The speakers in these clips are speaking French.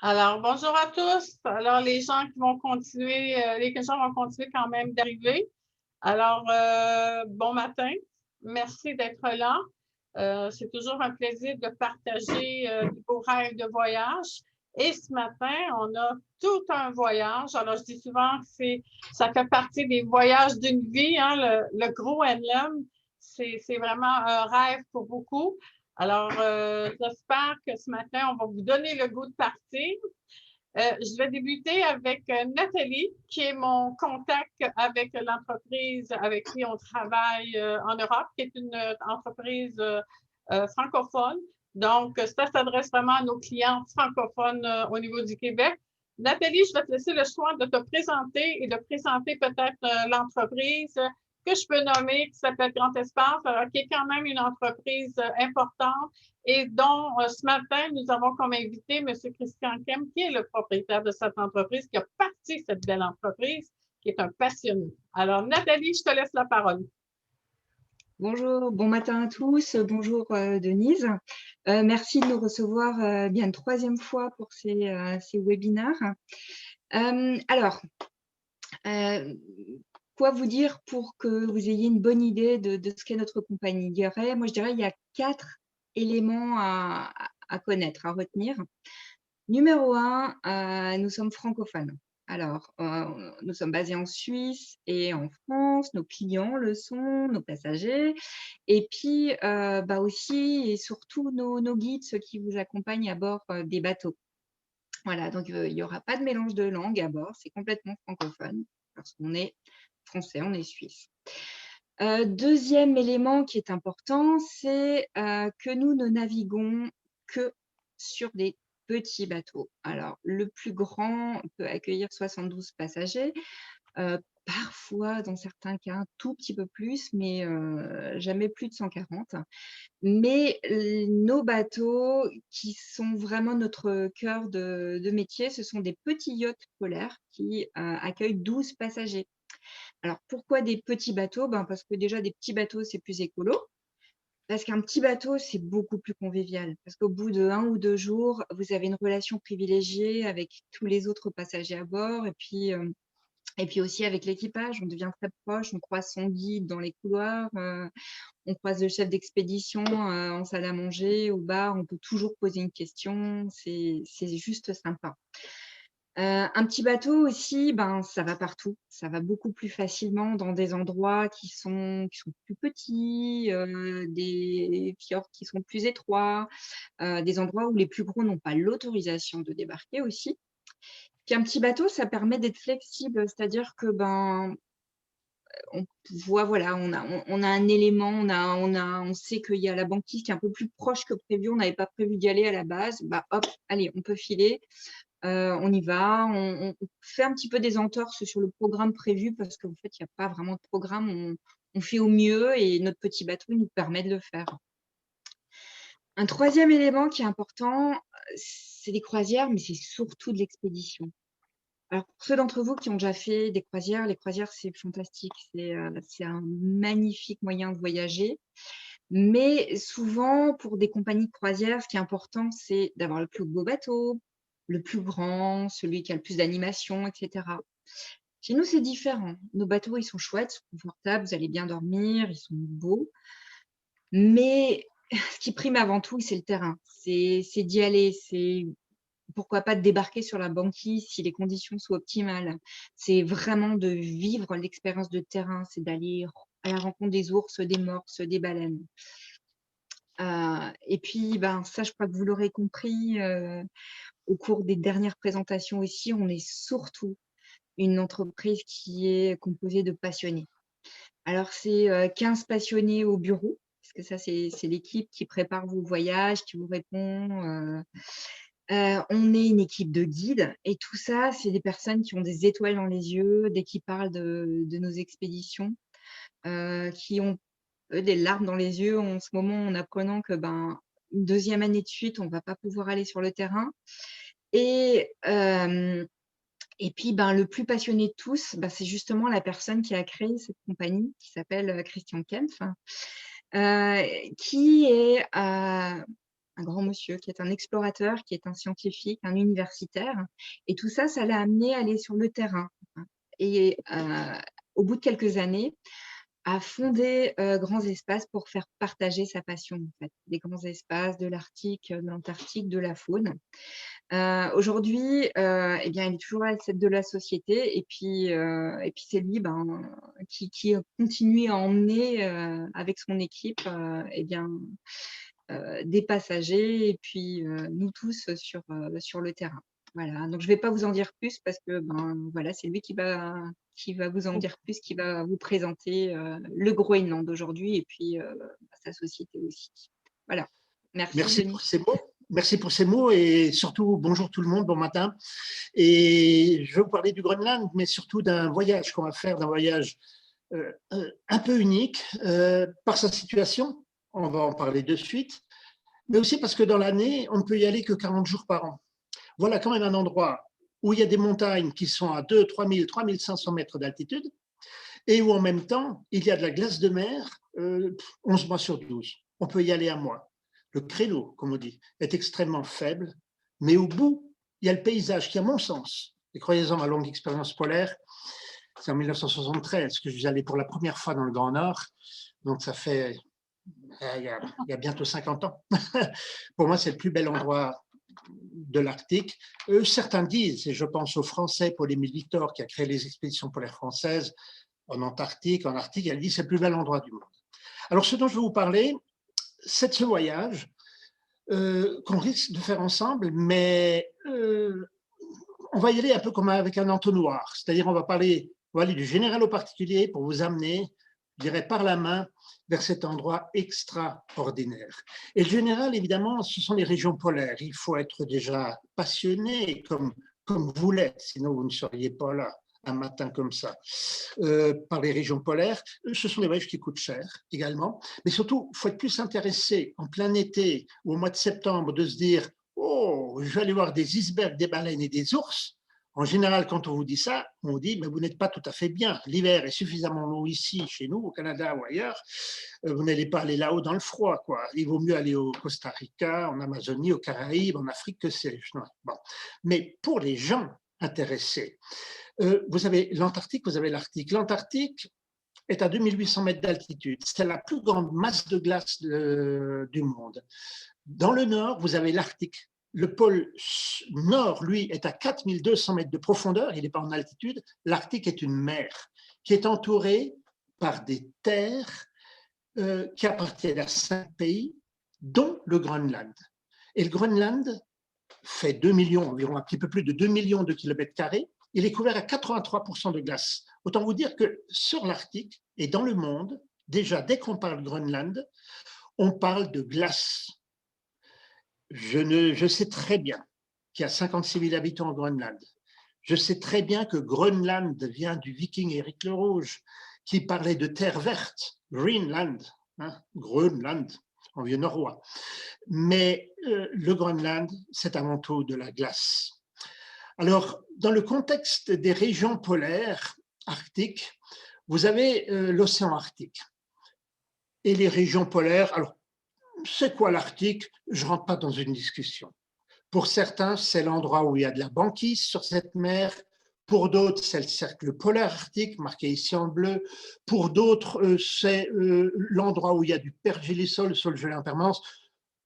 Alors, bonjour à tous. Alors, les gens qui vont continuer, les gens vont continuer quand même d'arriver. Alors, bon matin. Merci d'être là. C'est toujours un plaisir de partager des beaux rêves de voyage. Et ce matin, on a tout un voyage. Alors, je dis souvent que ça fait partie des voyages d'une vie, hein, le Groenland. C'est vraiment un rêve pour beaucoup. Alors, j'espère que ce matin, on va vous donner le goût de partir. Je vais débuter avec Nathalie, qui est mon contact avec l'entreprise avec qui on travaille en Europe, qui est une entreprise francophone. Donc, ça s'adresse vraiment à nos clients francophones au niveau du Québec. Nathalie, je vais te laisser le choix de te présenter et de présenter peut-être l'entreprise que je peux nommer, qui s'appelle Grand Espace, qui est quand même une entreprise importante et dont ce matin, nous avons comme invité M. Christian Kem, qui est le propriétaire de cette entreprise, qui a parti cette belle entreprise, qui est un passionné. Alors, Nathalie, je te laisse la parole. Bonjour, bon matin à tous. Bonjour Denise. Merci de nous recevoir bien une troisième fois pour ces webinaires. Alors, quoi vous dire pour que vous ayez une bonne idée de ce qu'est notre compagnie? Moi, je dirais, il y a 4 éléments à connaître, à retenir. Numéro 1, nous sommes francophones. Alors, nous sommes basés en Suisse et en France. Nos clients le sont, nos passagers et puis, aussi et surtout nos guides, ceux qui vous accompagnent à bord, des bateaux. Voilà, donc il y aura pas de mélange de langue à bord, c'est complètement francophone parce qu'on est français, on est suisse. 2e élément qui est important, c'est, que nous ne naviguons que sur des petits bateaux. Alors, le plus grand peut accueillir 72 passagers, parfois, dans certains cas, un tout petit peu plus, mais jamais plus de 140. Mais nos bateaux qui sont vraiment notre cœur de métier, ce sont des petits yachts polaires qui, accueillent 12 passagers. Alors pourquoi des petits bateaux? Parce que déjà des petits bateaux, c'est plus écolo. Parce qu'un petit bateau, c'est beaucoup plus convivial. Parce qu'au bout de 1 ou 2 jours, vous avez une relation privilégiée avec tous les autres passagers à bord et puis aussi avec l'équipage. On devient très proche, on croise son guide dans les couloirs, on croise le chef d'expédition, en salle à manger, au bar, on peut toujours poser une question, c'est juste sympa. Un petit bateau aussi, ça va partout. Ça va beaucoup plus facilement dans des endroits qui sont plus petits, des fjords qui sont plus étroits, des endroits où les plus gros n'ont pas l'autorisation de débarquer aussi. Puis un petit bateau, ça permet d'être flexible, c'est-à-dire que, on voit, voilà, on a un élément, on sait qu'il y a la banquise qui est un peu plus proche que prévu, on n'avait pas prévu d'y aller à la base, hop, allez, on peut filer. On y va, on fait un petit peu des entorses sur le programme prévu parce qu'en fait, il y a pas vraiment de programme. On fait au mieux et notre petit bateau nous permet de le faire. Un 3e élément qui est important, c'est les croisières, mais c'est surtout de l'expédition. Alors pour ceux d'entre vous qui ont déjà fait des croisières, les croisières, c'est fantastique. C'est un magnifique moyen de voyager. Mais souvent, pour des compagnies de croisière, ce qui est important, c'est d'avoir le plus beau bateau, le plus grand, celui qui a le plus d'animation, et cetera. Chez nous, c'est différent. Nos bateaux, ils sont chouettes, sont confortables, vous allez bien dormir, ils sont beaux. Mais ce qui prime avant tout, c'est le terrain. C'est d'y aller, c'est pourquoi pas de débarquer sur la banquise si les conditions sont optimales. C'est vraiment de vivre l'expérience de terrain, c'est d'aller à la rencontre des ours, des morses, des baleines. Et puis, ça, je crois que vous l'aurez compris, au cours des dernières présentations ici, on est surtout une entreprise qui est composée de passionnés. Alors c'est, 15 passionnés au bureau, parce que ça, c'est l'équipe qui prépare vos voyages, qui vous répond, on est une équipe de guides et tout ça, c'est des personnes qui ont des étoiles dans les yeux dès qu'ils parlent de nos expéditions, qui ont des larmes dans les yeux en ce moment en apprenant que, une 2e année de suite, on ne va pas pouvoir aller sur le terrain et et puis, le plus passionné de tous, c'est justement la personne qui a créé cette compagnie qui s'appelle, Christian Kempf, qui est, un grand monsieur, qui est un explorateur, qui est un scientifique, un universitaire. Et tout ça, ça l'a amené à aller sur le terrain. Et au bout de quelques années, à fonder Grands Espaces pour faire partager sa passion, en fait, des grands espaces, de l'Arctique, de l'Antarctique, de la faune. Aujourd'hui, eh bien, il est toujours à la tête de la société et puis c'est lui, qui continue à emmener, avec son équipe, eh bien, des passagers et puis, nous tous sur le terrain. Voilà, donc je ne vais pas vous en dire plus parce que, voilà, c'est lui qui va vous en dire plus, qui va vous présenter, le Groenland aujourd'hui et puis, sa société aussi. Voilà. Merci Merci Denis. pour ces mots. Merci pour ces mots et surtout bonjour tout le monde, bon matin. Et je vais vous parler du Groenland, mais surtout d'un voyage qu'on va faire, d'un voyage un peu unique par sa situation. On va en parler de suite, mais aussi parce que dans l'année, on ne peut y aller que 40 jours par an. Voilà quand même un endroit où il y a des montagnes qui sont à 2 3 000, 3 500 mètres d'altitude et où en même temps, il y a de la glace de mer 11 mois sur 12. On peut y aller un mois. Le créneau, comme on dit, est extrêmement faible, mais au bout, il y a le paysage qui, à mon sens, et croyez-en ma longue expérience polaire, c'est en 1973 que je suis allé pour la première fois dans le Grand Nord, donc ça fait il y a bientôt 50 ans. Pour moi, c'est le plus bel endroit de l'Arctique. Certains disent, et je pense aux Français, Paul-Émile Victor, qui a créé les expéditions polaires françaises en Antarctique, en Arctique, elle dit c'est le plus bel endroit du monde. Alors, ce dont je vais vous parler, c'est de ce voyage qu'on risque de faire ensemble, mais on va y aller un peu comme avec un entonnoir, c'est-à-dire on va aller du général au particulier pour vous amener, je dirais, par la main vers cet endroit extraordinaire. Et le général, évidemment, ce sont les régions polaires. Il faut être déjà passionné comme vous l'êtes, sinon vous ne seriez pas là un matin comme ça, par les régions polaires. Ce sont des voyages qui coûtent cher également, mais surtout, il faut être plus intéressé en plein été ou au mois de septembre de se dire « Oh, je vais aller voir des icebergs, des baleines et des ours ». En général, quand on vous dit ça, on vous dit « Mais vous n'êtes pas tout à fait bien. L'hiver est suffisamment long ici, chez nous, au Canada ou ailleurs. Vous n'allez pas aller là-haut dans le froid, quoi. Il vaut mieux aller au Costa Rica, en Amazonie, aux Caraïbes, en Afrique, que sais-je. » Bon. Mais pour les gens intéressés, vous avez l'Antarctique, vous avez l'Arctique. L'Antarctique est à 2800 mètres d'altitude. C'est la plus grande masse de glace du monde. Dans le nord, vous avez l'Arctique. Le pôle nord, lui, est à 4200 mètres de profondeur. Il n'est pas en altitude. L'Arctique est une mer qui est entourée par des terres qui appartiennent à 5 pays, dont le Groenland. Et le Groenland fait 2 millions, environ un petit peu plus de 2 millions de kilomètres carrés. Il est couvert à 83% de glace. Autant vous dire que sur l'Arctique et dans le monde, déjà, dès qu'on parle de Groenland, on parle de glace. Je sais très bien qu'il y a 56 000 habitants au Groenland. Je sais très bien que Groenland vient du viking Éric le Rouge, qui parlait de terre verte, Greenland, Groenland, en vieux norrois. Mais le Groenland, c'est avant tout de la glace. Alors, dans le contexte des régions polaires arctiques, vous avez l'océan Arctique et les régions polaires. Alors, c'est quoi l'Arctique? Je ne rentre pas dans une discussion. Pour certains, c'est l'endroit où il y a de la banquise sur cette mer. Pour d'autres, c'est le cercle polaire arctique, marqué ici en bleu. Pour d'autres, c'est l'endroit où il y a du pergélisol, le sol gelé en permanence.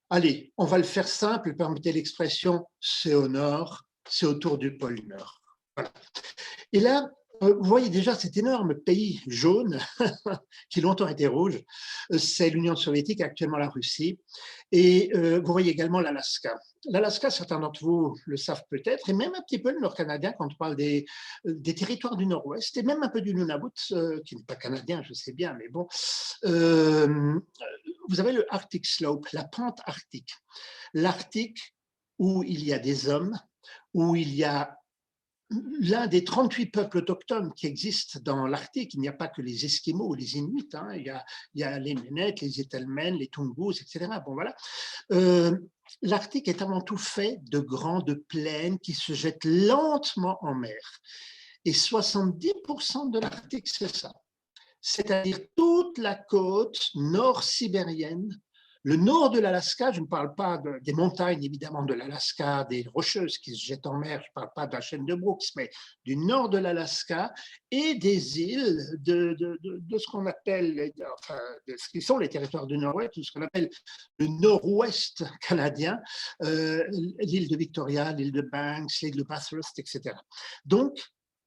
Allez, on va le faire simple, permettez l'expression, c'est au nord, c'est autour du pôle Nord. Voilà. Et là, vous voyez déjà cet énorme pays jaune qui longtemps était rouge, c'est l'Union soviétique, actuellement la Russie. Et vous voyez également l'Alaska. L'Alaska, certains d'entre vous le savent peut-être, et même un petit peu le Nord canadien quand on parle des territoires du Nord-Ouest, et même un peu du Nunavut, qui n'est pas canadien, je sais bien, mais bon. Vous avez le Arctic Slope, la pente arctique. L'Arctique, où il y a des hommes, où il y a l'un des 38 peuples autochtones qui existent dans l'Arctique. Il n'y a pas que les Esquimaux ou les Inuits, hein. Il y a les Nénètes, les Etelmen, les Tungus, etc. Bon, voilà. L'Arctique est avant tout fait de grandes plaines qui se jettent lentement en mer. Et 70% de l'Arctique, c'est ça. C'est-à-dire toute la côte nord-sibérienne Le nord de l'Alaska, je ne parle pas des montagnes, évidemment, de l'Alaska, des rocheuses qui se jettent en mer, je ne parle pas de la chaîne de Brooks, mais du nord de l'Alaska et des îles de ce qu'on appelle, enfin, de ce qui sont les territoires du nord-ouest, de ce qu'on appelle le nord-ouest canadien, l'île de Victoria, l'île de Banks, l'île de Bathurst, etc. Donc,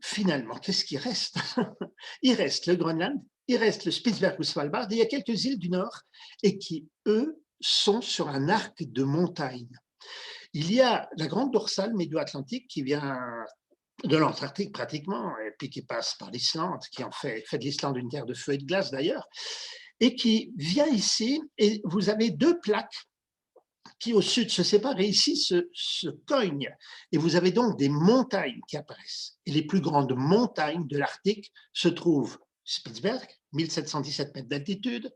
finalement, qu'est-ce qui reste? Il reste le Groenland, il reste le Spitzberg ou Svalbard, et il y a quelques îles du Nord et qui, eux, sont sur un arc de montagne. Il y a la grande dorsale médio-atlantique qui vient de l'Antarctique pratiquement, et puis qui passe par l'Islande, qui en fait de l'Islande une terre de feu et de glace d'ailleurs, et qui vient ici, et vous avez deux plaques qui au sud se séparent et ici se cognent. Et vous avez donc des montagnes qui apparaissent. Et les plus grandes montagnes de l'Arctique se trouvent Spitzberg, 1717 mètres d'altitude,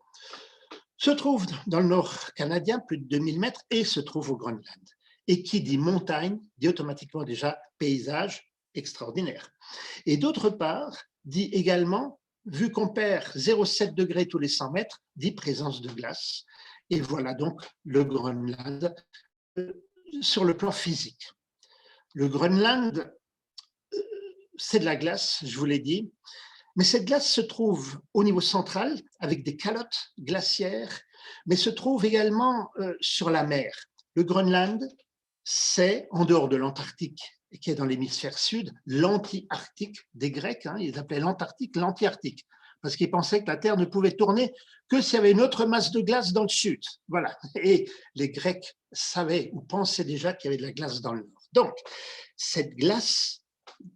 se trouve dans le nord canadien, plus de 2000 mètres, et se trouve au Groenland. Et qui dit montagne, dit automatiquement déjà paysage extraordinaire. Et d'autre part, dit également, vu qu'on perd 0,7 degrés tous les 100 mètres, dit présence de glace. Et voilà donc le Groenland sur le plan physique. Le Groenland, c'est de la glace, je vous l'ai dit, mais cette glace se trouve au niveau central avec des calottes glaciaires, mais se trouve également sur la mer. Le Groenland, c'est, en dehors de l'Antarctique, qui est dans l'hémisphère sud, l'anti-arctique des Grecs, hein, ils appelaient l'Antarctique l'anti-arctique, parce qu'ils pensaient que la Terre ne pouvait tourner que s'il y avait une autre masse de glace dans le sud. Voilà. Et les Grecs savaient ou pensaient déjà qu'il y avait de la glace dans le nord. Donc, cette glace,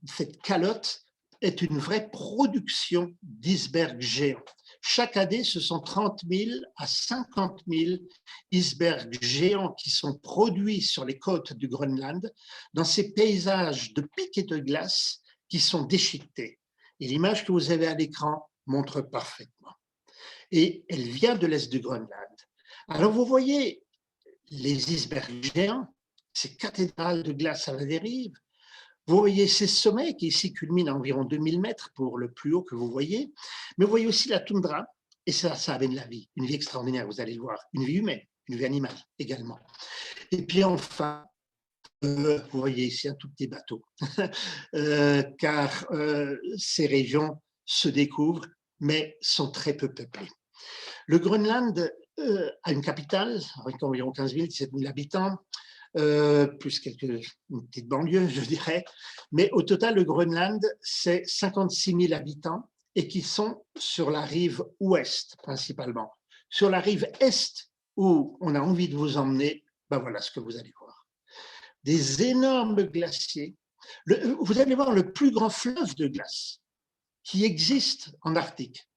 cette calotte, est une vraie production d'icebergs géants. Chaque année, ce sont 30 000 à 50 000 icebergs géants qui sont produits sur les côtes du Groenland, dans ces paysages de pics de glace qui sont déchiquetés. Et l'image que vous avez à l'écran montre parfaitement. Et elle vient de l'est du Groenland. Alors vous voyez les icebergs géants, ces cathédrales de glace à la dérive. Vous voyez ces sommets qui ici culminent à environ 2000 mètres pour le plus haut que vous voyez, mais vous voyez aussi la toundra, et ça amène la vie, une vie extraordinaire, vous allez le voir, une vie humaine, une vie animale également. Et puis enfin, vous voyez ici un tout petit bateau, car ces régions se découvrent, mais sont très peu peuplées. Le Groenland a une capitale, avec environ 15 000, 17 000 habitants, plus une petite banlieue, je dirais. Mais au total, le Groenland, c'est 56 000 habitants et qui sont sur la rive ouest principalement. Sur la rive est, où on a envie de vous emmener, ben voilà ce que vous allez voir. Des énormes glaciers. Vous allez voir le plus grand fleuve de glace qui existe en Arctique.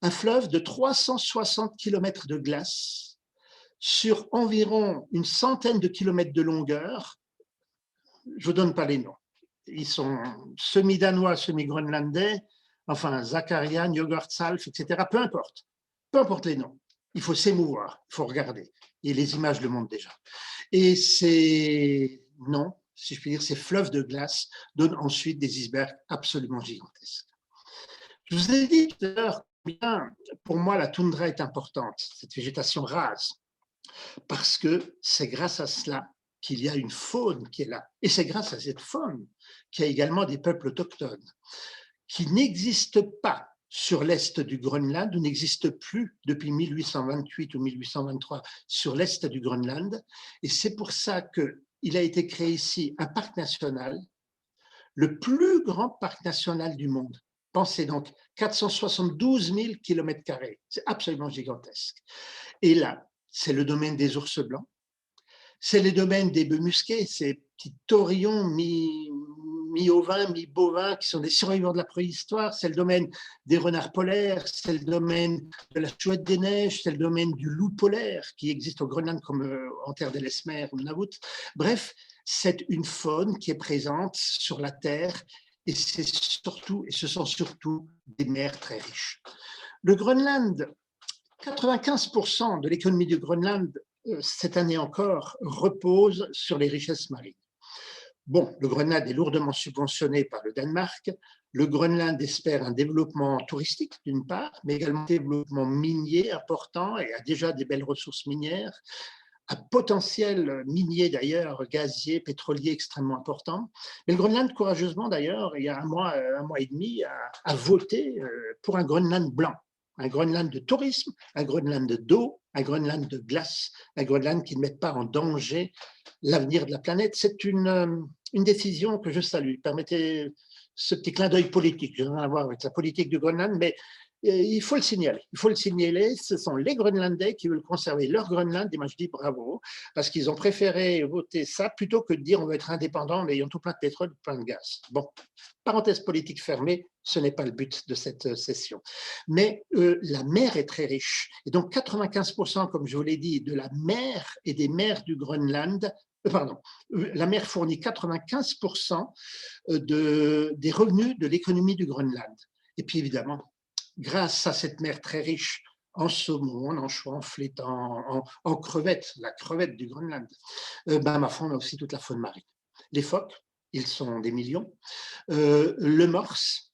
Un fleuve de 360 km de glace sur environ une centaine de kilomètres de longueur. Je ne vous donne pas les noms. Ils sont semi-danois, semi-groenlandais, enfin Zakarian, Jogurtsalf, etc. Peu importe les noms. Il faut s'émouvoir, il faut regarder. Et les images le montrent déjà. Et ces noms, si je puis dire, ces fleuves de glace donnent ensuite des icebergs absolument gigantesques. Je vous ai dit tout à l'heure combien, pour moi, la toundra est importante, cette végétation rase, parce que c'est grâce à cela qu'il y a une faune qui est là. Et c'est grâce à cette faune qu'il y a également des peuples autochtones qui n'existent pas sur l'est du Groenland, ou n'existent plus depuis 1828 ou 1823 sur l'est du Groenland. Et c'est pour ça qu'il a été créé ici un parc national, le plus grand parc national du monde. Pensez donc, 472 000 km². C'est absolument gigantesque. Et là, c'est le domaine des ours blancs, c'est le domaine des bœufs musqués, ces petits taurillons mi-ovins, mi-bovins qui sont des survivants de la préhistoire, c'est le domaine des renards polaires, c'est le domaine de la chouette des neiges, c'est le domaine du loup polaire qui existe au Groenland comme en terre d'Ellesmer ou Nunavut. Bref, c'est une faune qui est présente sur la Terre et ce sont surtout des mers très riches. Le Groenland, 95% de l'économie du Groenland, cette année encore, repose sur les richesses marines. Bon, le Groenland est lourdement subventionné par le Danemark. Le Groenland espère un développement touristique, d'une part, mais également un développement minier important et a déjà des belles ressources minières, un potentiel minier d'ailleurs, gazier, pétrolier extrêmement important. Mais le Groenland, courageusement d'ailleurs, il y a un mois et demi, a voté pour un Groenland blanc. Un Groenland de tourisme, un Groenland d'eau, un Groenland de glace, un Groenland qui ne met pas en danger l'avenir de la planète. C'est une décision que je salue. Permettez ce petit clin d'œil politique. Je n'ai rien à voir avec la politique du Groenland, mais il faut le signaler. Il faut le signaler. Ce sont les Groenlandais qui veulent conserver leur Groenland. Et moi, je dis bravo, parce qu'ils ont préféré voter ça plutôt que de dire on va être indépendant en ayant tout plein de pétrole, plein de gaz. Bon, parenthèse politique fermée, ce n'est pas le but de cette session. Mais la mer est très riche. Et donc, 95%, comme je vous l'ai dit, de la mer et des mers du Groenland, la mer fournit 95% des revenus de l'économie du Groenland. Et puis, évidemment, grâce à cette mer très riche en saumon, en anchois, en flétan, en crevettes, la crevette du Groenland, ma foi, on a aussi toute la faune marine. Les phoques, ils sont des millions. Le morse,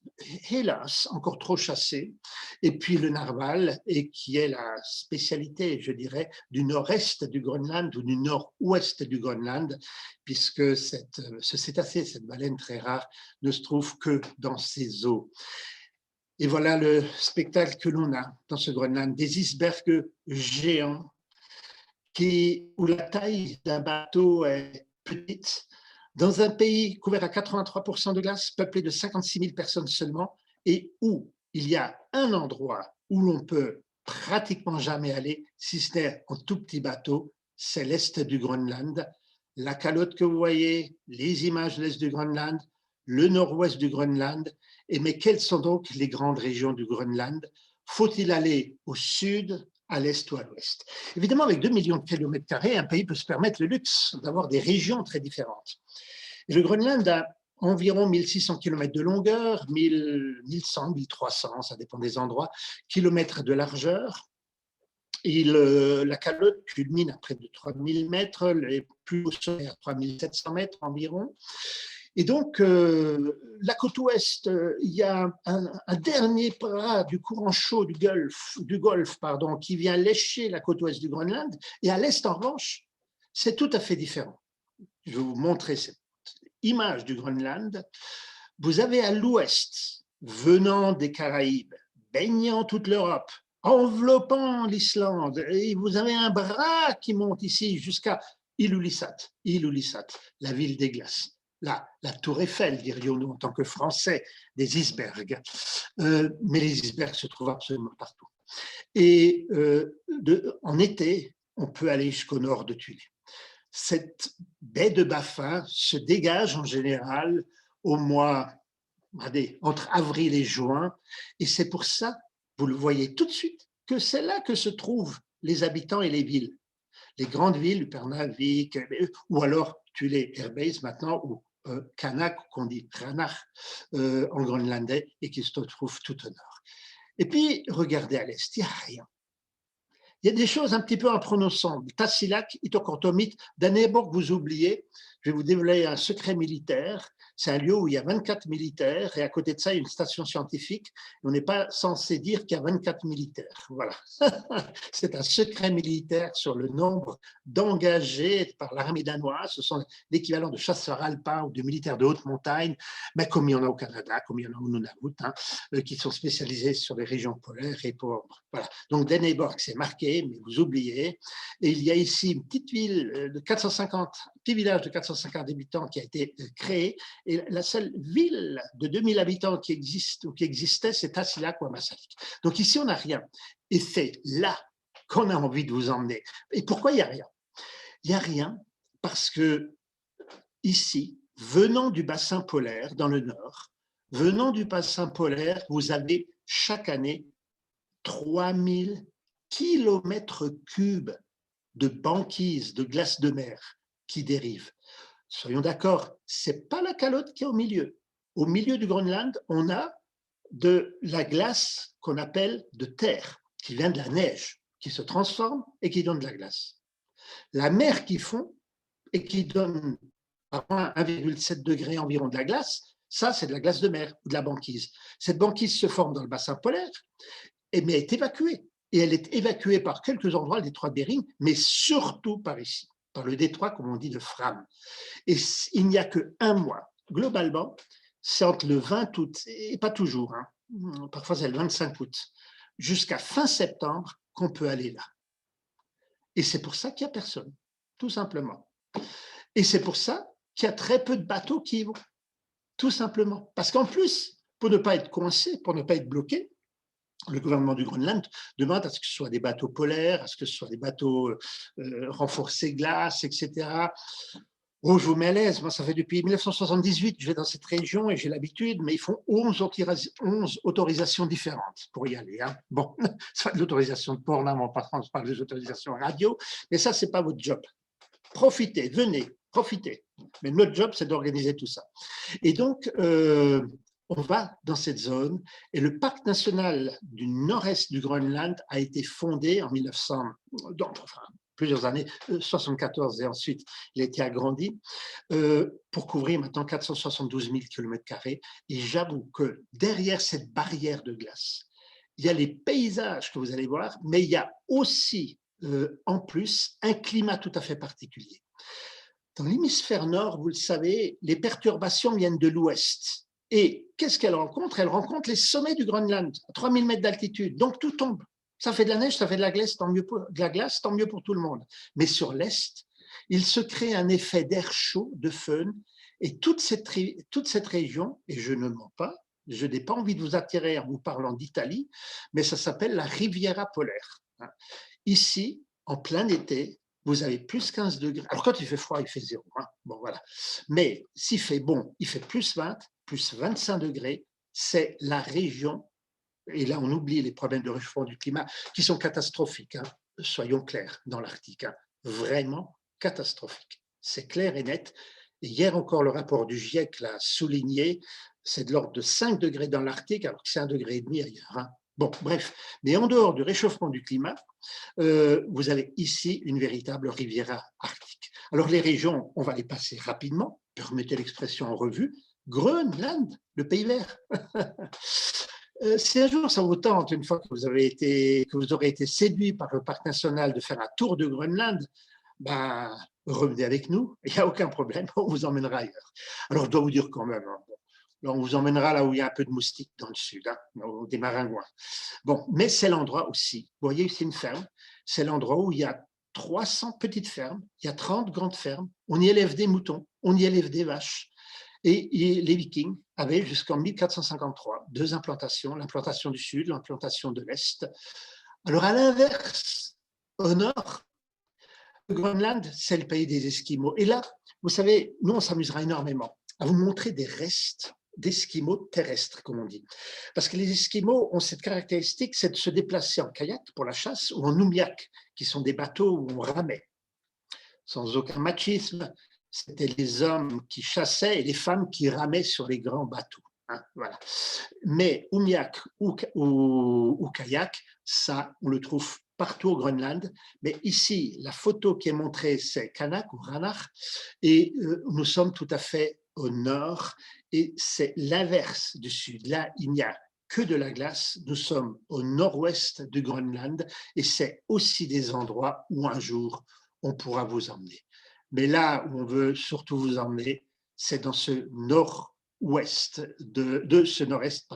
hélas, encore trop chassé. Et puis le narwal, et qui est la spécialité, je dirais, du nord-est du Groenland ou du nord-ouest du Groenland, puisque ce cétacé, cette baleine très rare, ne se trouve que dans ces eaux. Et voilà le spectacle que l'on a dans ce Groenland, des icebergs géants où la taille d'un bateau est petite, dans un pays couvert à 83% de glace, peuplé de 56 000 personnes seulement, et où il y a un endroit où l'on peut pratiquement jamais aller, si ce n'est en tout petit bateau, c'est l'est du Groenland. La calotte que vous voyez, les images de l'est du Groenland, le nord-ouest du Groenland. Mais quelles sont donc les grandes régions du Groenland? Faut-il aller au sud, à l'est ou à l'ouest? Évidemment, avec 2 millions de kilomètres carrés, un pays peut se permettre le luxe d'avoir des régions très différentes. Et le Groenland a environ 1600 km de longueur, 1100, 1300, ça dépend des endroits, kilomètres de largeur. La calotte culmine à près de 3000 mètres, les plus hauts sommets à 3700 mètres environ. Et donc, la côte ouest, il y a un dernier bras du courant chaud du Golfe, qui vient lécher la côte ouest du Groenland. Et à l'est, en revanche, c'est tout à fait différent. Je vais vous montrer cette image du Groenland. Vous avez à l'ouest, venant des Caraïbes, baignant toute l'Europe, enveloppant l'Islande, et vous avez un bras qui monte ici jusqu'à Ilulissat, la ville des glaces. La tour Eiffel, dirions-nous en tant que Français, des icebergs. Mais les icebergs se trouvent absolument partout. Et en été, on peut aller jusqu'au nord de Tulé. Cette baie de Baffin se dégage en général au mois, entre avril et juin. Et c'est pour ça, vous le voyez tout de suite, que c'est là que se trouvent les habitants et les villes. Les grandes villes, Upernavik, ou alors Tulé Airbase maintenant, ou Qaanaaq, qu'on dit Ranach en groenlandais, et qui se trouve tout au nord. Et puis, regardez à l'est, il n'y a rien. Il y a des choses un petit peu imprononçables. Tasiilaq, Ittoqqortoormiit, Daneborg, vous oubliez. Je vais vous dévoiler un secret militaire. C'est un lieu où il y a 24 militaires et à côté de ça, il y a une station scientifique. On n'est pas censé dire qu'il y a 24 militaires. Voilà. C'est un secret militaire sur le nombre d'engagés par l'armée danoise. Ce sont l'équivalent de chasseurs alpins ou de militaires de haute montagne, mais comme il y en a au Canada, comme il y en a au Nunavut, qui sont spécialisés sur les régions polaires et pauvres. Voilà. Donc, Daneborg, c'est marqué, mais vous oubliez. Et il y a ici une petite ville de 450, petit village de 450 habitants qui a été créé. Et la seule ville de 2000 habitants qui existe ou qui existait, c'est Tasiilaq ou Ammassalik. Donc ici, on n'a rien. Et c'est là qu'on a envie de vous emmener. Et pourquoi il n'y a rien? Il n'y a rien parce que ici, venant du bassin polaire dans le nord, venant du bassin polaire, vous avez chaque année 3000 kilomètres cubes de banquise, de glace de mer qui dérivent. Soyons d'accord, ce n'est pas la calotte qui est au milieu. Au milieu du Groenland, on a de la glace qu'on appelle de terre, qui vient de la neige, qui se transforme et qui donne de la glace. La mer qui fond et qui donne par moins 1,7 degré environ de la glace, ça, c'est de la glace de mer ou de la banquise. Cette banquise se forme dans le bassin polaire, mais est évacuée. Et elle est évacuée par quelques endroits, le détroit de Bering, mais surtout par ici, par le détroit, comme on dit, de Fram. Et il n'y a qu'un mois. Globalement, c'est entre le 20 août, et pas toujours, hein, parfois c'est le 25 août, jusqu'à fin septembre qu'on peut aller là. Et c'est pour ça qu'il n'y a personne, tout simplement. Et c'est pour ça qu'il y a très peu de bateaux qui y vont, tout simplement. Parce qu'en plus, pour ne pas être coincé, pour ne pas être bloqué, le gouvernement du Groenland demande à ce que ce soit des bateaux polaires, à ce que ce soit des bateaux renforcés glace, etc. Oh, je vous mets à l'aise. Moi, ça fait depuis 1978 que je vais dans cette région et j'ai l'habitude, mais ils font 11 autorisations différentes pour y aller. Hein. Bon, c'est pas de l'autorisation de port, là, on parle des autorisations radio, mais ça, c'est pas votre job. Profitez, venez, profitez. Mais notre job, c'est d'organiser tout ça. Et donc, on va dans cette zone et le parc national du nord-est du Groenland a été fondé en 1900, enfin, plusieurs années, 74 et ensuite il a été agrandi pour couvrir maintenant 472 000 km². Et j'avoue que derrière cette barrière de glace, il y a les paysages que vous allez voir, mais il y a aussi en plus un climat tout à fait particulier. Dans l'hémisphère nord, vous le savez, les perturbations viennent de l'ouest. Et qu'est-ce qu'elle rencontre? Elle rencontre les sommets du Groenland, à 3000 mètres d'altitude. Donc tout tombe. Ça fait de la neige, ça fait de la glace, tant mieux pour tout le monde. Mais sur l'est, il se crée un effet d'air chaud, de föhn, et toute cette région, et je ne mens pas, je n'ai pas envie de vous attirer en vous parlant d'Italie, mais ça s'appelle la Riviera polaire. Ici, en plein été, vous avez plus 15 degrés. Alors quand il fait froid, il fait 0. Hein. Bon, voilà. Mais s'il fait bon, il fait plus 20, plus 25 degrés. C'est la région, et là on oublie les problèmes de réchauffement du climat qui sont catastrophiques, hein. Soyons clairs, dans l'Arctique, hein. Vraiment catastrophiques. C'est clair et net. Et hier encore, le rapport du GIEC l'a souligné, c'est de l'ordre de 5 degrés dans l'Arctique, alors que c'est 1,5 degré ailleurs. Hein. Bon, bref. Mais en dehors du réchauffement du climat, vous avez ici une véritable Riviera arctique. Alors les régions, on va les passer rapidement, permettez l'expression en revue. Groenland, le pays vert. Si un jour ça vous tente, une fois que vous aurez été séduit par le parc national de faire un tour de Groenland, ben, revenez avec nous, il n'y a aucun problème, on vous emmènera ailleurs. Alors je dois vous dire quand même, hein, on vous emmènera là où il y a un peu de moustiques dans le sud, hein, des maringouins. Bon, mais c'est l'endroit aussi. Vous voyez ici une ferme, c'est l'endroit où il y a 300 petites fermes, il y a 30 grandes fermes, on y élève des moutons, on y élève des vaches. Et les Vikings avaient jusqu'en 1453 deux implantations, l'implantation du sud, l'implantation de l'est. Alors à l'inverse, au nord, le Groenland, c'est le pays des Esquimaux. Et là, vous savez, nous, on s'amusera énormément à vous montrer des restes d'Esquimaux terrestres, comme on dit. Parce que les Esquimaux ont cette caractéristique, c'est de se déplacer en kayak pour la chasse ou en oumiak, qui sont des bateaux où on ramait. Sans aucun machisme, c'était les hommes qui chassaient et les femmes qui ramaient sur les grands bateaux. Hein, voilà. Mais oumiak ou kayak, ça, on le trouve partout au Groenland. Mais ici, la photo qui est montrée, c'est Qaanaaq ou Ranach, et nous sommes tout à fait au nord, et c'est l'inverse du sud. Là, il n'y a que de la glace. Nous sommes au nord-ouest du Groenland, et c'est aussi des endroits où un jour, on pourra vous emmener. Mais là où on veut surtout vous emmener, c'est dans ce nord-ouest ce nord-est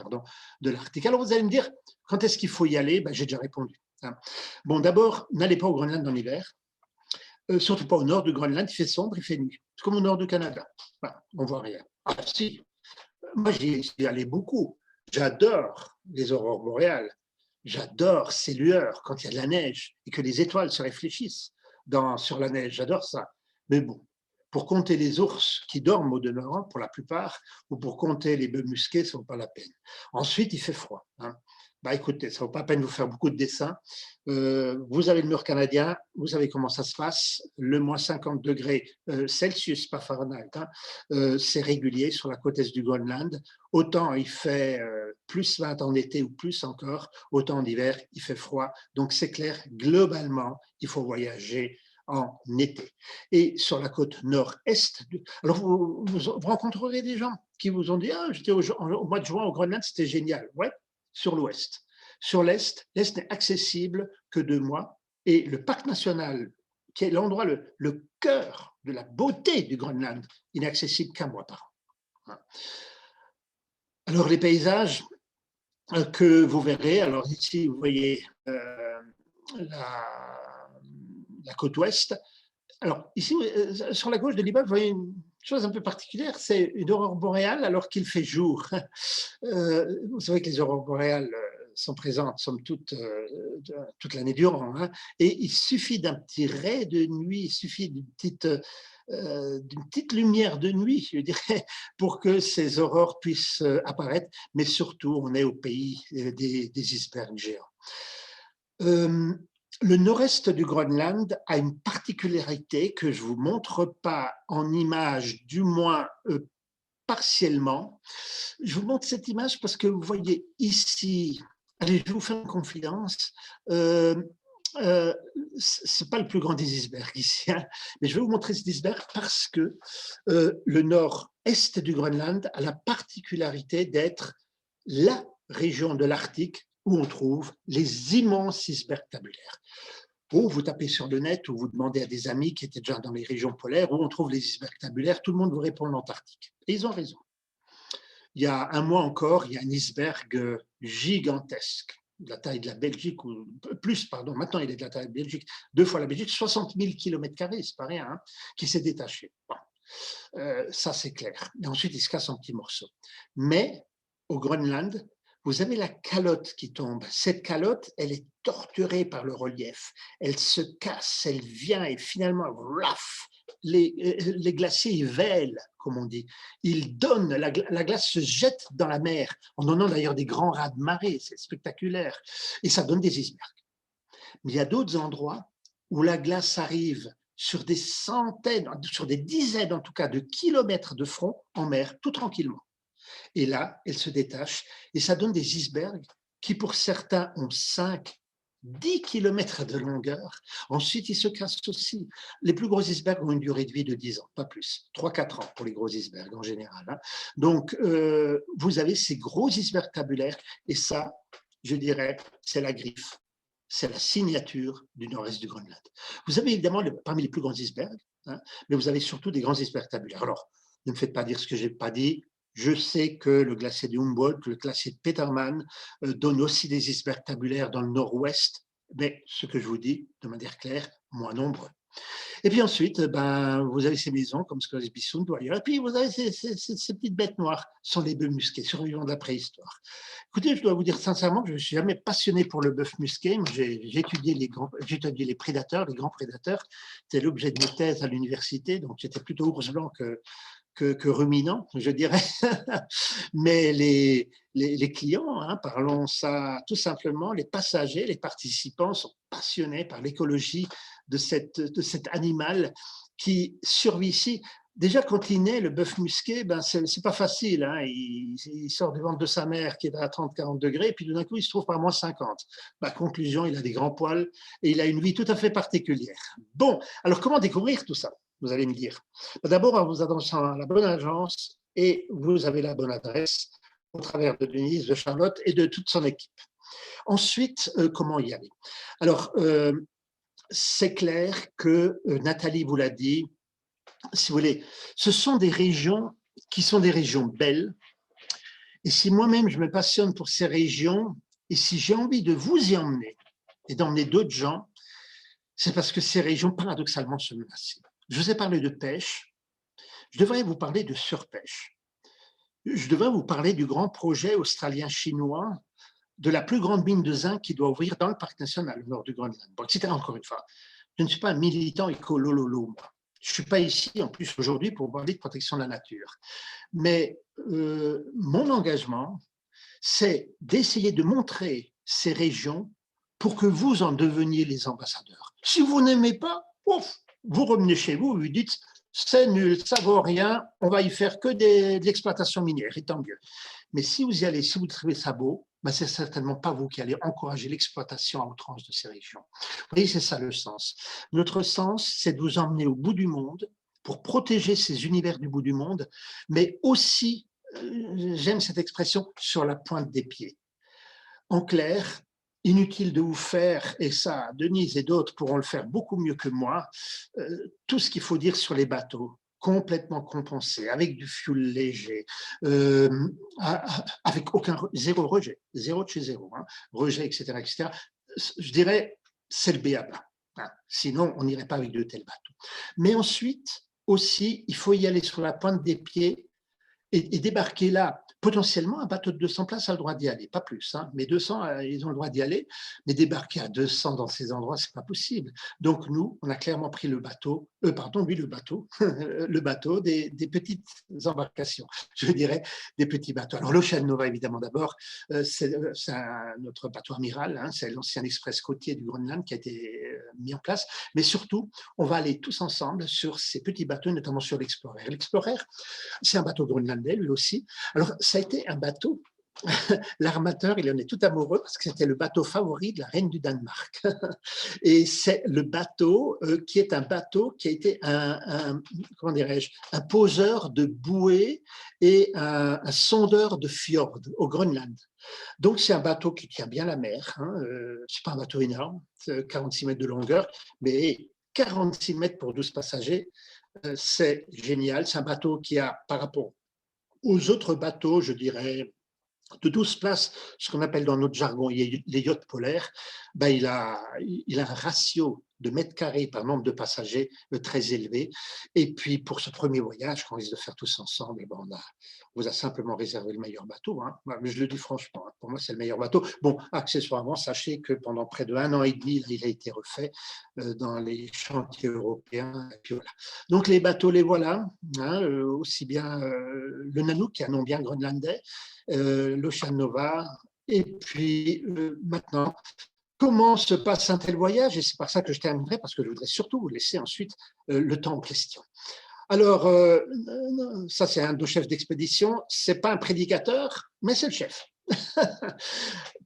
de l'Arctique. Alors vous allez me dire, quand est-ce qu'il faut y aller? Ben, j'ai déjà répondu. Hein. Bon, d'abord, n'allez pas au Groenland en hiver. Surtout pas au nord du Groenland, il fait sombre, il fait nuit. C'est comme au nord du Canada. Voilà, on ne voit rien. Ah si, moi j'y suis allé beaucoup. J'adore les aurores boréales. J'adore ces lueurs quand il y a de la neige et que les étoiles se réfléchissent sur la neige. J'adore ça. Mais bon, pour compter les ours qui dorment au demeurant, pour la plupart, ou pour compter les bœufs musqués, ça ne vaut pas la peine. Ensuite, il fait froid. Hein. Bah, écoutez, ça ne vaut pas la peine de vous faire beaucoup de dessins. Vous avez le mur canadien, vous savez comment ça se passe. Le moins 50 degrés Celsius, pas Fahrenheit, hein, c'est régulier sur la côte est du Groenland. Autant il fait plus 20 en été ou plus encore, autant en hiver, il fait froid. Donc c'est clair, globalement, il faut voyager en été. Et sur la côte nord-est, alors vous rencontrerez des gens qui vous ont dit « Ah, j'étais au mois de juin au Groenland, c'était génial ». Ouais, sur l'ouest. Sur l'est, l'est n'est accessible que 2 mois. Et le parc national, qui est l'endroit, le cœur de la beauté du Groenland, il n'est accessible qu'un mois par an. Alors les paysages que vous verrez, alors ici vous voyez la côte ouest. Alors ici, sur la gauche de l'image, vous voyez une chose un peu particulière, c'est une aurore boréale alors qu'il fait jour. Vous savez que les aurores boréales sont présentes, somme toute l'année durant. Hein, et il suffit d'un petit ray de nuit, il suffit d'une petite lumière de nuit, je dirais, pour que ces aurores puissent apparaître. Mais surtout, on est au pays des icebergs géants. Le nord-est du Groenland a une particularité que je ne vous montre pas en image, du moins partiellement. Je vous montre cette image parce que vous voyez ici, allez, je vous fais une confidence, ce n'est pas le plus grand des icebergs ici, hein, mais je vais vous montrer cet iceberg parce que le nord-est du Groenland a la particularité d'être la région de l'Arctique où on trouve les immenses icebergs tabulaires. Ou vous tapez sur le net ou vous demandez à des amis qui étaient déjà dans les régions polaires où on trouve les icebergs tabulaires, tout le monde vous répond l'Antarctique. Et ils ont raison. Il y a un mois encore, il y a un iceberg gigantesque, de la taille de la Belgique, ou plus, pardon, maintenant il est de la taille de la Belgique, 2 fois la Belgique, 60 000 km², c'est pas rien, hein, qui s'est détaché. Bon. Ça c'est clair. Et ensuite il se casse en petits morceaux. Mais au Groenland, vous avez la calotte qui tombe. Cette calotte, elle est torturée par le relief. Elle se casse, elle vient et finalement, raf, les glaciers ils vêlent, comme on dit. Ils donnent, la glace se jette dans la mer, en donnant d'ailleurs des grands raz de marée, c'est spectaculaire. Et ça donne des icebergs. Mais il y a d'autres endroits où la glace arrive sur des centaines, sur des dizaines en tout cas, de kilomètres de front en mer, tout tranquillement. Et là, elle se détache et ça donne des icebergs qui, pour certains, ont 5, 10 km de longueur. Ensuite, ils se cassent aussi. Les plus gros icebergs ont une durée de vie de 10 ans, pas plus. 3-4 ans pour les gros icebergs en général. Hein. Donc, vous avez ces gros icebergs tabulaires et ça, je dirais, c'est la griffe. C'est la signature du nord-est du Groenland. Vous avez évidemment parmi les plus grands icebergs, hein, mais vous avez surtout des grands icebergs tabulaires. Alors, ne me faites pas dire ce que je n'ai pas dit. Je sais que le glacier de Humboldt, le glacier de Petermann donne aussi des icebergs tabulaires dans le nord-ouest, mais ce que je vous dis, de manière claire, moins nombreux. Et puis ensuite, vous avez ces maisons comme Scoresby-Sund ou ailleurs, et puis vous avez ces petites bêtes noires, ce sont les bœufs musqués, survivants de la préhistoire. Écoutez, je dois vous dire sincèrement que je ne suis jamais passionné pour le bœuf musqué. J'ai étudié les prédateurs, les grands prédateurs. C'était l'objet de mes thèses à l'université, donc j'étais plutôt ours blanc que ruminant, je dirais. Mais les clients, hein, parlons ça tout simplement, les passagers, les participants sont passionnés par l'écologie de cet animal qui survit ici. Déjà, quand il naît, le bœuf musqué, c'est pas facile. Hein. Il sort du ventre de sa mère qui est à 30-40 degrés, et puis d'un coup, il se trouve par moins 50. Conclusion, il a des grands poils et il a une vie tout à fait particulière. Bon, alors comment découvrir tout ça ? Vous allez me dire. D'abord, en vous adressant à la bonne agence et vous avez la bonne adresse au travers de Denise, de Charlotte et de toute son équipe. Ensuite, comment y aller ? Alors, c'est clair que Nathalie vous l'a dit, si vous voulez, ce sont des régions qui sont des régions belles. Et si moi-même je me passionne pour ces régions, et si j'ai envie de vous y emmener et d'emmener d'autres gens, c'est parce que ces régions, paradoxalement, se menacent. Je vous ai parlé de pêche, je devrais vous parler de surpêche. Je devrais vous parler du grand projet australien-chinois de la plus grande mine de zinc qui doit ouvrir dans le parc national au nord du Groenland. Bon, etc. Encore une fois, je ne suis pas un militant écolololo, moi. Je ne suis pas ici, en plus, aujourd'hui, pour parler de protection de la nature. Mais mon engagement, c'est d'essayer de montrer ces régions pour que vous en deveniez les ambassadeurs. Si vous n'aimez pas, ouf, vous revenez chez vous, vous dites c'est nul, ça vaut rien, on va y faire que de l'exploitation minière, et tant mieux. Mais si vous y allez, si vous trouvez ça beau, ben, c'est certainement pas vous qui allez encourager l'exploitation à outrance de ces régions. Vous voyez, c'est ça le sens. Notre sens, c'est de vous emmener au bout du monde pour protéger ces univers du bout du monde, mais aussi, j'aime cette expression, sur la pointe des pieds. En clair, inutile de vous faire, et ça, Denise et d'autres pourront le faire beaucoup mieux que moi, tout ce qu'il faut dire sur les bateaux, complètement compensé, avec du fuel léger, avec zéro rejet, zéro de chez zéro, hein, rejet, etc., etc. Je dirais, c'est le b.a.-ba. Hein. Sinon, on n'irait pas avec de tels bateaux. Mais ensuite, aussi, il faut y aller sur la pointe des pieds et débarquer là. Potentiellement, un bateau de 200 places a le droit d'y aller, pas plus, hein, mais 200, ils ont le droit d'y aller, mais débarquer à 200 dans ces endroits, c'est pas possible. Donc nous, on a clairement pris le bateau, le bateau des petites embarcations, je dirais des petits bateaux. Alors l'Ocean Nova, évidemment, d'abord, c'est notre bateau amiral, hein, c'est l'ancien express côtier du Groenland qui a été mis en place, mais surtout, on va aller tous ensemble sur ces petits bateaux, notamment sur l'Explorer. L'Explorer, c'est un bateau groenlandais, lui aussi. Alors, ça a été un bateau, l'armateur, il en est tout amoureux parce que c'était le bateau favori de la reine du Danemark. Et c'est le bateau qui est un bateau qui a été comment dirais-je, un poseur de bouées et un sondeur de fjord au Groenland. Donc, c'est un bateau qui tient bien la mer. Hein, c'est pas un bateau énorme, 46 mètres de longueur, mais 46 mètres pour 12 passagers, c'est génial. C'est un bateau qui a, par rapport aux autres bateaux, je dirais, de 12 places, ce qu'on appelle dans notre jargon les yachts polaires, ben il a un ratio de mètres carrés par nombre de passagers très élevé. Et puis, pour ce premier voyage, qu'on risque de faire tous ensemble, ben on vous a simplement réservé le meilleur bateau. Hein. Mais je le dis franchement, pour moi, c'est le meilleur bateau. Bon, accessoirement, sachez que pendant près de 1 an et demi, il a été refait dans les chantiers européens. Et puis voilà. Donc, les bateaux, les voilà. Hein, aussi bien le Nanook, qui est un nom bien groenlandais, l'Ocean Nova. Et puis maintenant, comment se passe un tel voyage? Et c'est par ça que je terminerai, parce que je voudrais surtout vous laisser ensuite le temps en question. Alors, ça c'est un de nos chefs d'expédition, c'est pas un prédicateur, mais c'est le chef.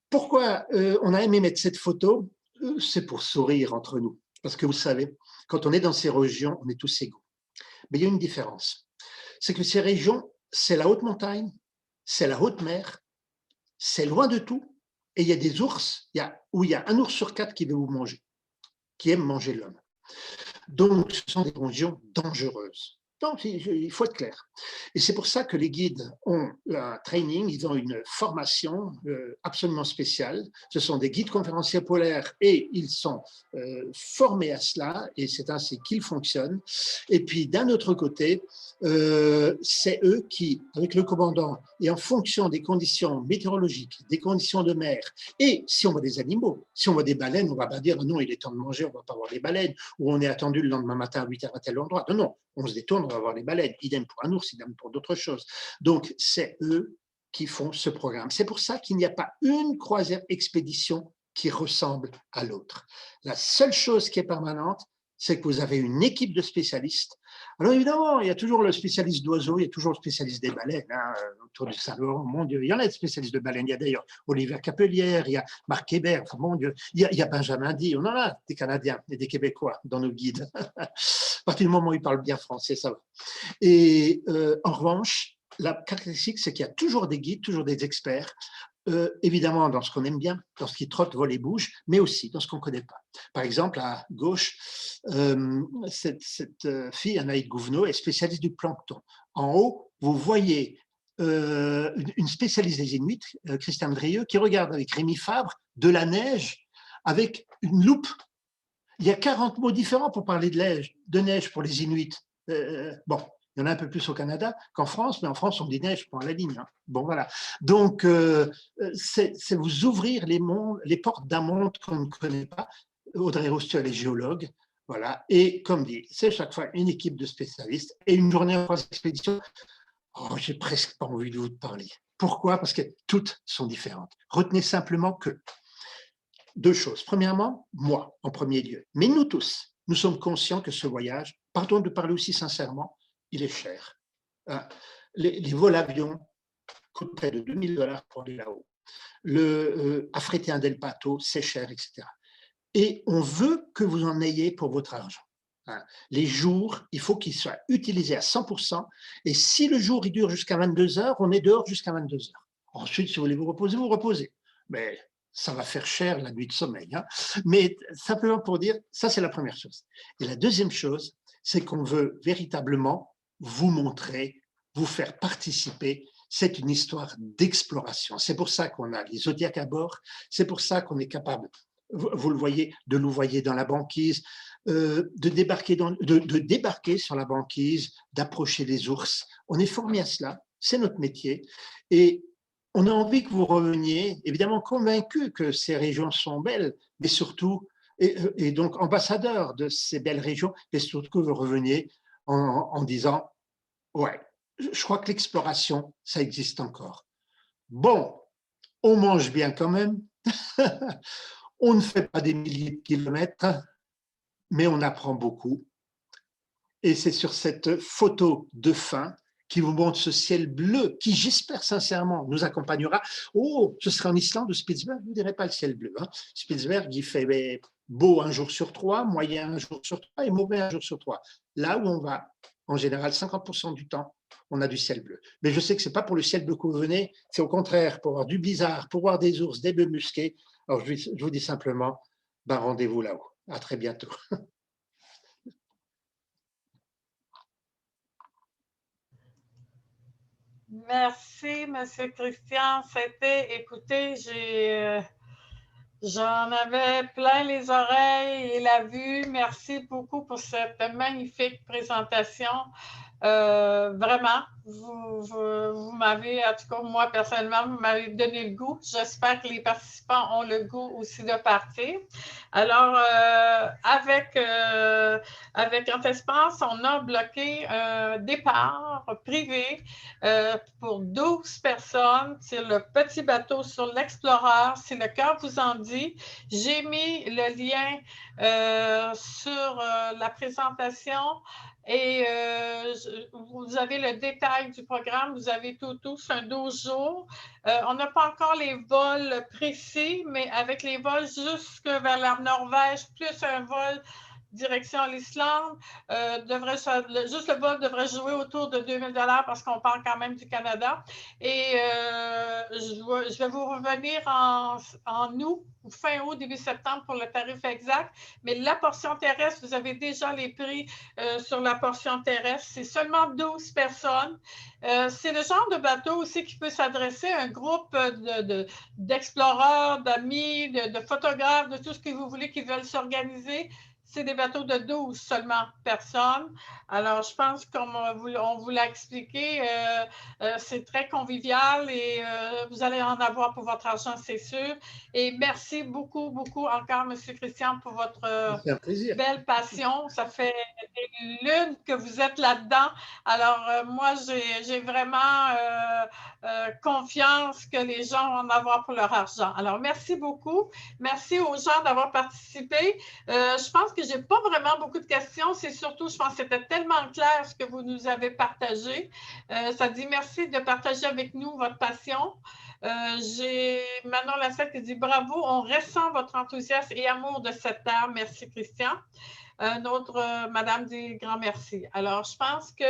Pourquoi on a aimé mettre cette photo? C'est pour sourire entre nous, parce que vous savez, quand on est dans ces régions, on est tous égaux. Mais il y a une différence, c'est que ces régions, c'est la haute montagne, c'est la haute mer, c'est loin de tout, et il y a des ours, où il y a un ours sur 4 qui veut vous manger, qui aime manger l'homme. Donc, ce sont des régions dangereuses. Donc, il faut être clair. Et c'est pour ça que les guides ont un training, ils ont une formation absolument spéciale. Ce sont des guides conférenciers polaires et ils sont formés à cela et c'est ainsi qu'ils fonctionnent. Et puis, d'un autre côté, c'est eux qui, avec le commandant, et en fonction des conditions météorologiques, des conditions de mer, et si on voit des animaux, si on voit des baleines, on ne va pas dire non, il est temps de manger, on ne va pas voir les baleines, ou on est attendu le lendemain matin à 8h à tel endroit. Non, non, on se détourne, on va voir les baleines. Idem pour un ours, idem pour d'autres choses. Donc, c'est eux qui font ce programme. C'est pour ça qu'il n'y a pas une croisière expédition qui ressemble à l'autre. La seule chose qui est permanente, c'est que vous avez une équipe de spécialistes. Alors évidemment, il y a toujours le spécialiste d'oiseaux, il y a toujours le spécialiste des baleines, hein, autour du Saint-Laurent, mon Dieu, il y en a des spécialistes de baleines, il y a d'ailleurs Oliver Capelière, il y a Marc Hébert, enfin, mon Dieu, il y a Benjamin Di, on en a des Canadiens et des Québécois dans nos guides. À partir du moment où ils parlent bien français, ça va. Et en revanche, la caractéristique, c'est qu'il y a toujours des guides, toujours des experts, évidemment dans ce qu'on aime bien, dans ce qui trotte, vole et bouge, mais aussi dans ce qu'on ne connaît pas. Par exemple, à gauche, cette fille, Anaïd Gouvenot, est spécialiste du plancton. En haut, vous voyez une spécialiste des Inuits, Christiane Drieux, qui regarde avec Rémi Fabre de la neige avec une loupe. Il y a 40 mots différents pour parler de neige pour les Inuits. Bon, il y en a un peu plus au Canada qu'en France, mais en France, on dit neige pour la ligne. Hein. Bon, voilà. Donc, c'est vous ouvrir les portes d'un monde qu'on ne connaît pas. Audrey Rostuel est géologue. Voilà. Et comme dit, c'est chaque fois une équipe de spécialistes et une journée en expédition. Oh, j'ai presque pas envie de vous parler. Pourquoi? Parce que toutes sont différentes. Retenez simplement que 2 choses. Premièrement, moi, en premier lieu. Mais nous tous, nous sommes conscients que ce voyage, pardon de parler aussi sincèrement, il est cher. Les vols avions coûtent près de $2000 pour aller là-haut. Affréter un del bateau, c'est cher, etc. Et on veut que vous en ayez pour votre argent. Les jours, il faut qu'ils soient utilisés à 100%. Et si le jour il dure jusqu'à 22 heures, on est dehors jusqu'à 22 heures. Ensuite, si vous voulez vous reposer, vous reposez. Mais ça va faire cher la nuit de sommeil. Mais simplement pour dire, ça c'est la première chose. Et la deuxième chose, c'est qu'on veut véritablement vous montrer, vous faire participer. C'est une histoire d'exploration. C'est pour ça qu'on a les Zodiacs à bord. C'est pour ça qu'on est capable, vous le voyez, de nous voyer dans la banquise, de débarquer sur la banquise, d'approcher les ours. On est formé à cela, c'est notre métier. Et on a envie que vous reveniez, évidemment convaincus que ces régions sont belles, mais surtout, et donc ambassadeurs de ces belles régions, mais surtout que vous reveniez en disant, ouais, je crois que l'exploration, ça existe encore. Bon, on mange bien quand même. On ne fait pas des milliers de kilomètres, mais on apprend beaucoup. Et c'est sur cette photo de fin qui vous montre ce ciel bleu qui, j'espère sincèrement, nous accompagnera. Oh, ce sera en Islande ou Spitzberg, vous ne direz pas le ciel bleu. Spitzberg, il fait beau un jour sur 3, moyen un jour sur 3 et mauvais un jour sur 3. Là où on va, en général, 50% du temps, on a du ciel bleu. Mais je sais que ce n'est pas pour le ciel bleu que vous venez, c'est au contraire pour voir du blizzard, pour voir des ours, des bœufs musqués. Alors, je vous dis simplement, rendez-vous là-haut. À très bientôt. Merci, M. Christian. Écoutez, j'en avais plein les oreilles et la vue. Merci beaucoup pour cette magnifique présentation. Vraiment, vous m'avez, en tout cas moi personnellement, vous m'avez donné le goût. J'espère que les participants ont le goût aussi de partir. Alors, avec Antespace, on a bloqué un départ privé pour 12 personnes. C'est le petit bateau sur l'Explorer, si le cœur vous en dit. J'ai mis le lien sur la présentation. Et vous avez le détail du programme, vous avez tout, c'est un 12 jours. On n'a pas encore les vols précis, mais avec les vols jusque vers la Norvège, plus un vol direction l'Islande, juste le vol devrait jouer autour de 2 000 $ parce qu'on parle quand même du Canada. Et je vais vous revenir en août, fin août, début septembre pour le tarif exact. Mais la portion terrestre, vous avez déjà les prix sur la portion terrestre. C'est seulement 12 personnes. C'est le genre de bateau aussi qui peut s'adresser à un groupe d'exploreurs, d'amis, de photographes, de tout ce que vous voulez qui veulent s'organiser. C'est des bateaux de 12 seulement personnes. Alors, je pense qu'on vous l'a expliqué, c'est très convivial et vous allez en avoir pour votre argent, c'est sûr. Et merci beaucoup, beaucoup encore, M. Christian, pour votre belle passion. Ça fait des lunes que vous êtes là-dedans. Alors, moi, j'ai vraiment confiance que les gens vont en avoir pour leur argent. Alors, merci beaucoup. Merci aux gens d'avoir participé. Je pense que je n'ai pas vraiment beaucoup de questions. C'est surtout, je pense que c'était tellement clair ce que vous nous avez partagé. Ça dit merci de partager avec nous votre passion. J'ai Manon Lassette qui dit bravo, on ressent votre enthousiasme et amour de cette terre. Merci, Christian. Notre madame dit grand merci. Alors, je pense que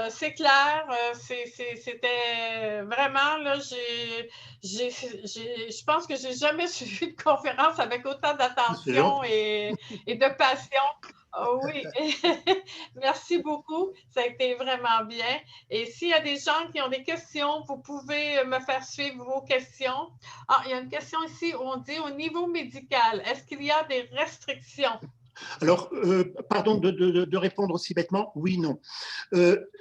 c'est clair. C'était vraiment, là, je pense que j'ai jamais suivi de conférence avec autant d'attention et de passion. Oh, oui, merci beaucoup. Ça a été vraiment bien. Et s'il y a des gens qui ont des questions, vous pouvez me faire suivre vos questions. Ah, il y a une question ici où on dit au niveau médical, est-ce qu'il y a des restrictions? Alors, pardon de répondre aussi bêtement, oui, non.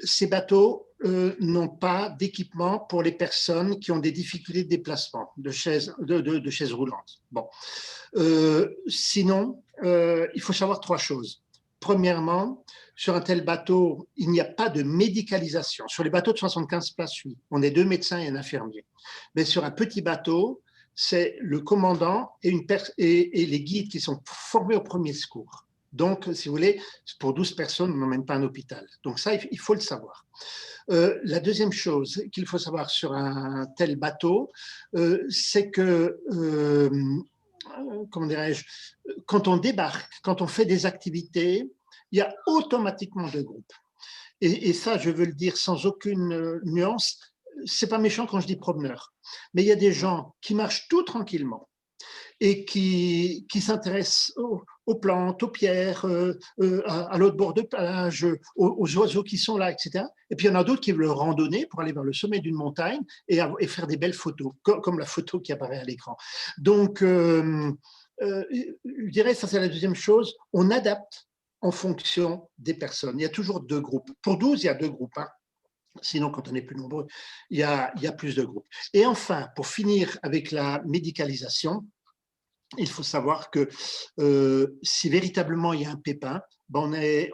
Ces bateaux n'ont pas d'équipement pour les personnes qui ont des difficultés de déplacement, de chaises roulantes. Bon. Sinon, il faut savoir 3 choses. Premièrement, sur un tel bateau, il n'y a pas de médicalisation. Sur les bateaux de 75 places, oui, on est 2 médecins et un infirmier. Mais sur un petit bateau, c'est le commandant et les guides qui sont formés au premier secours. Donc, si vous voulez, pour 12 personnes, on n'emmène pas un hôpital. Donc ça, il faut le savoir. La deuxième chose qu'il faut savoir sur un tel bateau, c'est que, comment dirais-je, quand on débarque, quand on fait des activités, il y a automatiquement deux groupes. Et ça, je veux le dire sans aucune nuance, c'est pas méchant quand je dis promeneur, mais il y a des gens qui marchent tout tranquillement et qui s'intéressent aux plantes, aux pierres, à l'autre bord de plage, aux oiseaux qui sont là, etc. Et puis il y en a d'autres qui veulent randonner pour aller vers le sommet d'une montagne et faire des belles photos, comme la photo qui apparaît à l'écran. Donc, je dirais, ça c'est la deuxième chose, on adapte en fonction des personnes. Il y a toujours deux groupes. Pour 12, il y a deux groupes. Hein. Sinon, quand on est plus nombreux, il y a plus de groupes. Et enfin, pour finir avec la médicalisation, il faut savoir que si véritablement il y a un pépin, ben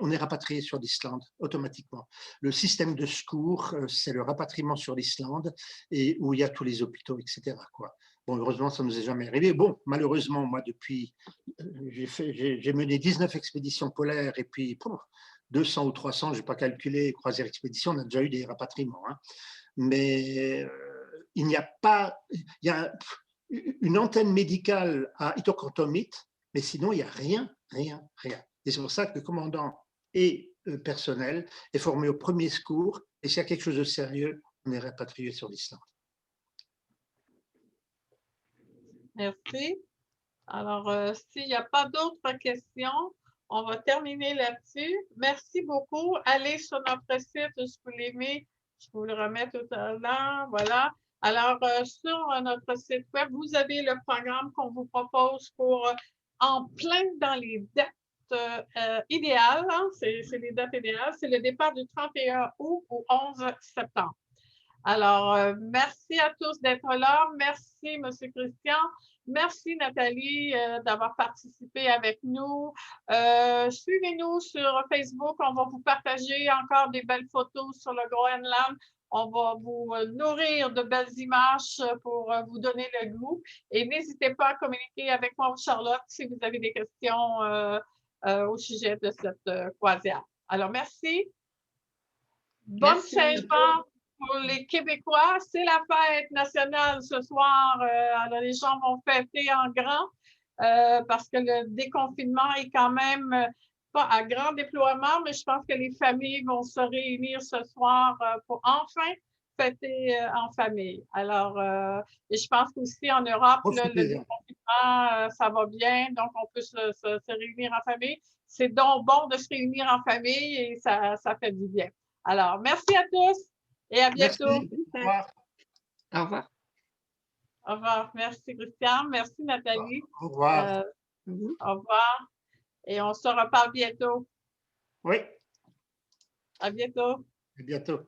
on est rapatrié sur l'Islande automatiquement. Le système de secours, c'est le rapatriement sur l'Islande et où il y a tous les hôpitaux, etc. Quoi. Bon, heureusement, ça ne nous est jamais arrivé. Bon, malheureusement, moi, depuis, j'ai mené 19 expéditions polaires et puis 200 ou 300, je n'ai pas calculé, croisière expédition, on a déjà eu des rapatriements. Hein. Mais il n'y a pas... Il y a une antenne médicale à Itokortomit, mais sinon, il n'y a rien. Et c'est pour ça que le commandant et personnel est formé au premier secours, et s'il y a quelque chose de sérieux, on est rapatrié sur l'Islande. Merci. Alors, s'il n'y a pas d'autres questions, on va terminer là-dessus. Merci beaucoup. Allez sur notre site, je vous l'ai mis, je vous le remets tout à l'heure. Voilà. Alors, sur notre site web, vous avez le programme qu'on vous propose pour en plein dans les dates idéales. Hein? C'est les dates idéales. C'est le départ du 31 août au 11 septembre. Alors, merci à tous d'être là. Merci, M. Christian. Merci, Nathalie, d'avoir participé avec nous. Suivez-nous sur Facebook. On va vous partager encore des belles photos sur le Groenland. On va vous nourrir de belles images pour vous donner le goût. Et n'hésitez pas à communiquer avec moi ou Charlotte si vous avez des questions au sujet de cette croisière. Alors, merci. Bonne Saint-Jean. Pour les Québécois, c'est la fête nationale ce soir. Alors, les gens vont fêter en grand parce que le déconfinement est quand même pas à grand déploiement, mais je pense que les familles vont se réunir ce soir pour enfin fêter en famille. Alors, et je pense qu'aussi en Europe, là, le déconfinement, ça va bien, donc on peut se réunir en famille. C'est donc bon de se réunir en famille et ça fait du bien. Alors, merci à tous. Et à bientôt. Merci. Au revoir. Au revoir. Au revoir. Merci, Christian. Merci, Nathalie. Au revoir. Au revoir. Et on se reparle bientôt. Oui. À bientôt. À bientôt.